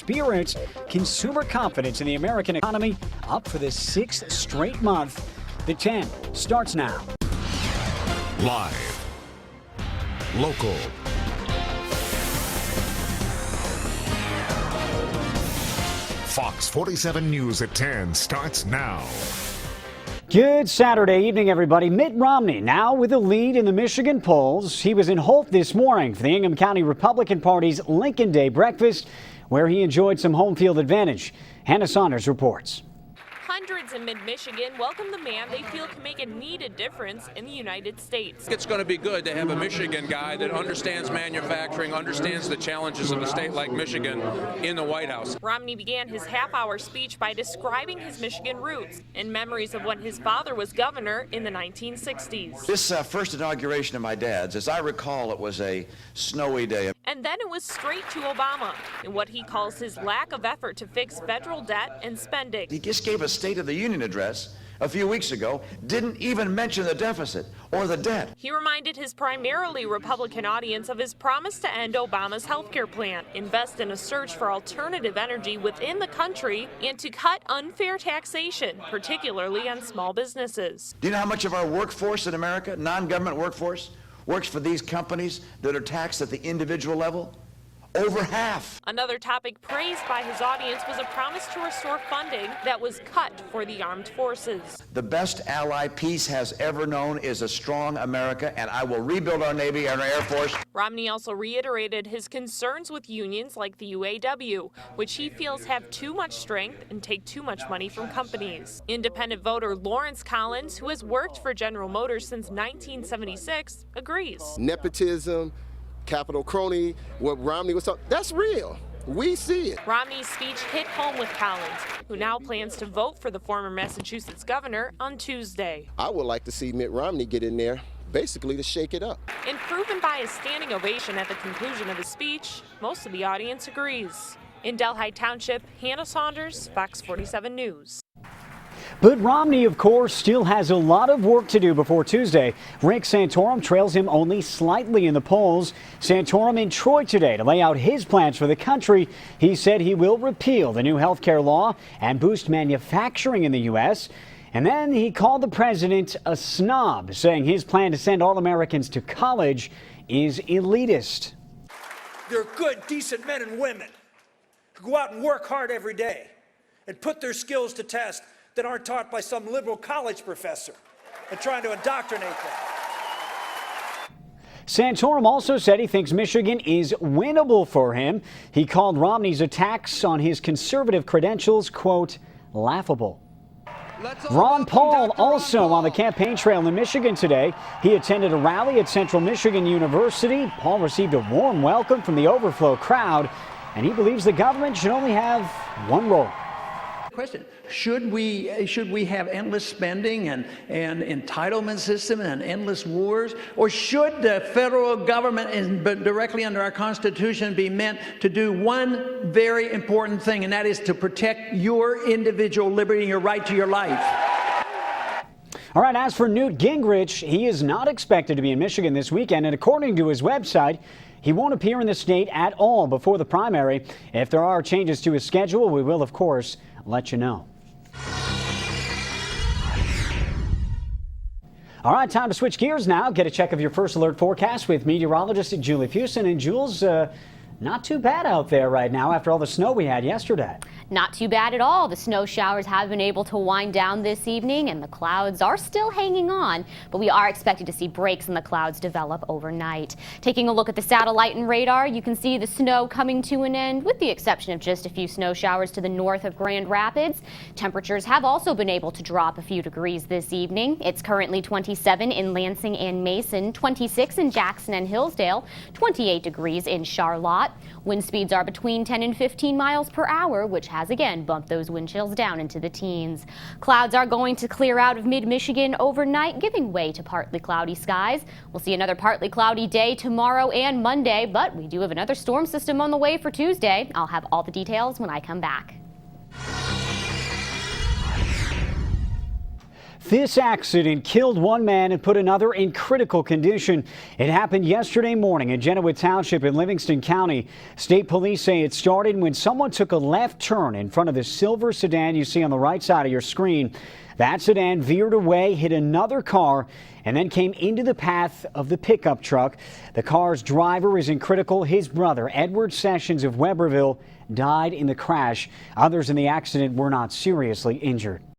spirits. Consumer confidence in the American economy up for the 6th straight month. The 10 starts now. Live, local, Fox 47 News at 10 starts now. Good Saturday evening, everybody. Mitt Romney now with a lead in the Michigan polls. He was in Holt this morning for the Ingham County Republican Party's Lincoln Day breakfast, where he enjoyed some home field advantage. Hannah Saunders reports. Hundreds in mid-Michigan welcome the man they feel can make a needed difference in the United States. It's going to be good to have a Michigan guy that understands manufacturing, understands the challenges of a state like Michigan in the White House. Romney began his half-hour speech by describing his Michigan roots and memories of when his father was governor in the 1960s. This first inauguration of my dad's, as I recall, it was a snowy day. And then it was straight to Obama and what he calls his lack of effort to fix federal debt and spending. He just gave a State of the Union address a few weeks ago, didn't even mention the deficit or the debt. He reminded his primarily Republican audience of his promise to end Obama's health care plan, invest in a search for alternative energy within the country, and to cut unfair taxation, particularly on small businesses. Do you know how much of our workforce in America, non-government workforce, works for these companies that are taxed at the individual level? Over half. Another topic praised by his audience was a promise to restore funding that was cut for the armed forces. The best ally peace has ever known is a strong America, and I will rebuild our Navy and our Air Force. Romney also reiterated his concerns with unions like the UAW, which he feels have too much strength and take too much money from companies. Independent voter Lawrence Collins, who has worked for General Motors since 1976, agrees. Nepotism, capital crony, what Romney was talking, that's real. We see it. Romney's speech hit home with Collins, who now plans to vote for the former Massachusetts governor on Tuesday. I would like to see Mitt Romney get in there, basically to shake it up. And proven by a standing ovation at the conclusion of his speech, most of the audience agrees. In Delhi Township, Hannah Saunders, Fox 47 News. But Romney, of course, still has a lot of work to do before Tuesday. Rick Santorum trails him only slightly in the polls. Santorum in Troy today to lay out his plans for the country. He said he will repeal the new health care law and boost manufacturing in the U.S. And then he called the president a snob, saying his plan to send all Americans to college is elitist. They're good, decent men and women who go out and work hard every day and put their skills to test that aren't taught by some liberal college professor and trying to indoctrinate them. Santorum also said he thinks Michigan is winnable for him. He called Romney's attacks on his conservative credentials, quote, laughable. Ron Paul also on the campaign trail in Michigan today. He attended a rally at Central Michigan University. Paul received a warm welcome from the overflow crowd, and he believes the government should only have one role. Question: should we have endless spending and entitlement system and endless wars, or should the federal government, directly under our Constitution, be meant to do one very important thing, and that is to protect your individual liberty and your right to your life? All right, as for Newt Gingrich, he is not expected to be in Michigan this weekend, and according to his website, he won't appear in the state at all before the primary. If there are changes to his schedule, we will, of course, let you know. All right, time to switch gears now. Get a check of your first alert forecast with meteorologist Julie Fuson. And Jules, not too bad out there right now after all the snow we had yesterday. Not too bad at all. The snow showers have been able to wind down this evening, and the clouds are still hanging on, but we are expecting to see breaks in the clouds develop overnight. Taking a look at the satellite and radar, you can see the snow coming to an end, with the exception of just a few snow showers to the north of Grand Rapids. Temperatures have also been able to drop a few degrees this evening. It's currently 27 in Lansing and Mason, 26 in Jackson and Hillsdale, 28 degrees in Charlotte. Wind speeds are between 10 and 15 miles per hour, which has again bumped those wind chills down into the teens. Clouds are going to clear out of mid-Michigan overnight, giving way to partly cloudy skies. We'll see another partly cloudy day tomorrow and Monday, but we do have another storm system on the way for Tuesday. I'll have all the details when I come back. This accident killed one man and put another in critical condition. It happened yesterday morning in Genoa Township in Livingston County. State police say it started when someone took a left turn in front of the silver sedan you see on the right side of your screen. That sedan veered away, hit another car, and then came into the path of the pickup truck. The car's driver is in critical. His brother, Edward Sessions of Weberville, died in the crash. Others in the accident were not seriously injured.